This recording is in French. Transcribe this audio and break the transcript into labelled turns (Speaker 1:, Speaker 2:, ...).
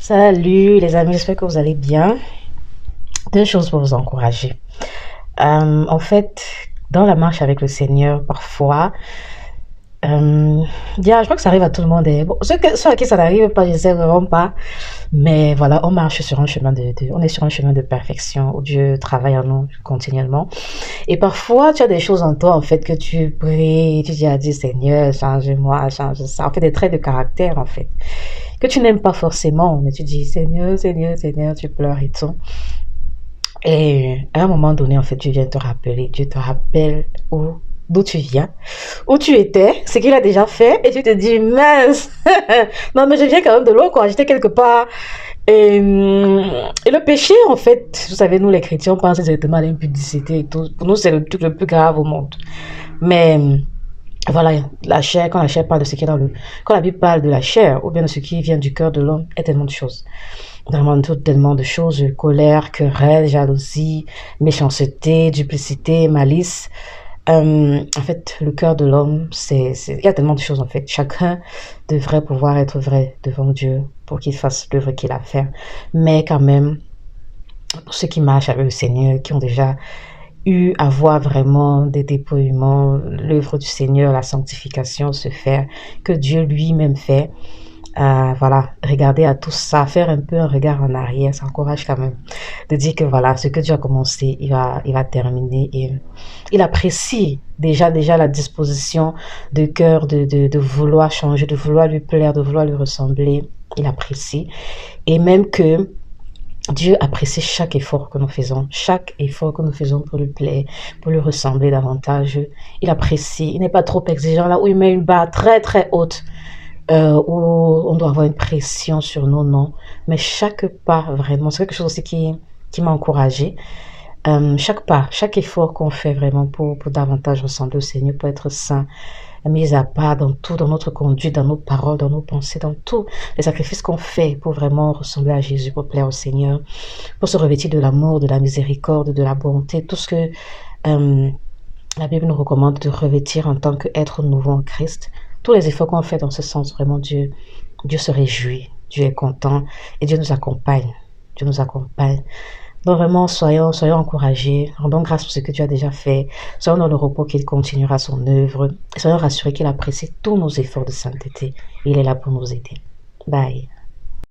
Speaker 1: Salut les amis, j'espère que vous allez bien. Deux choses pour vous encourager. En fait, dans la marche avec le Seigneur, parfois, je crois que ça arrive à tout le monde. Bon, ceux à qui ça n'arrive pas, je ne sais vraiment pas. Mais voilà, on marche sur un chemin on est sur un chemin de perfection où Dieu travaille en nous continuellement. Et parfois, tu as des choses en toi, en fait, que tu pries, tu dis à Dieu, Seigneur, change-moi, change ça. En fait, des traits de caractère, en fait, que tu n'aimes pas forcément, mais tu dis, Seigneur, Seigneur, Seigneur, tu pleures et tout. Et à un moment donné, en fait, Dieu vient te rappeler. Dieu te rappelle d'où tu viens, où tu étais, ce qu'il a déjà fait, et tu te dis, mince, non, mais je viens quand même de loin, quoi. J'étais quelque part. Et le péché, en fait, vous savez, nous les chrétiens, on pense directement à l'impudicité et tout. Pour nous, c'est le truc le plus grave au monde. Mais voilà, la chair, quand la chair parle de ce qui est dans le... Quand la Bible parle de la chair, ou bien de ce qui vient du cœur de l'homme, il y a tellement de choses. Vraiment, tellement de choses, colère, querelle, jalousie, méchanceté, duplicité, malice. En fait, le cœur de l'homme, il y a tellement de choses, en fait. Chacun devrait pouvoir être vrai devant Dieu pour qu'il fasse l'œuvre qu'il a à faire. Mais quand même, pour ceux qui marchent avec le Seigneur, qui ont déjà eu à voir vraiment des dépouillements, l'œuvre du Seigneur, la sanctification se faire, que Dieu lui-même fait, voilà, regarder à tout ça, faire un peu un regard en arrière, ça encourage quand même de dire que voilà, ce que Dieu a commencé, il va terminer et il apprécie déjà la disposition de cœur de vouloir changer, de vouloir lui plaire, de vouloir lui ressembler. Il apprécie et même que Dieu apprécie chaque effort que nous faisons pour lui plaire, pour lui ressembler davantage. Il apprécie, il n'est pas trop exigeant là où il met une barre très très haute où on doit avoir une pression sur nos noms. Mais chaque pas, vraiment, c'est quelque chose aussi qui m'a encouragée. Chaque pas, chaque effort qu'on fait vraiment pour davantage ressembler au Seigneur, pour être saint, mis à part dans tout, dans notre conduite, dans nos paroles, dans nos pensées, dans tous les sacrifices qu'on fait pour vraiment ressembler à Jésus, pour plaire au Seigneur, pour se revêtir de l'amour, de la miséricorde, de la bonté, tout ce que la Bible nous recommande de revêtir en tant qu'être nouveau en Christ. Tous les efforts qu'on fait dans ce sens, vraiment, Dieu se réjouit, Dieu est content et Dieu nous accompagne. Dieu nous accompagne. Donc vraiment, soyons encouragés, rendons grâce pour ce que Dieu a déjà fait, soyons dans le repos qu'il continuera son œuvre, et soyons rassurés qu'il apprécie tous nos efforts de sainteté. Il est là pour nous aider. Bye.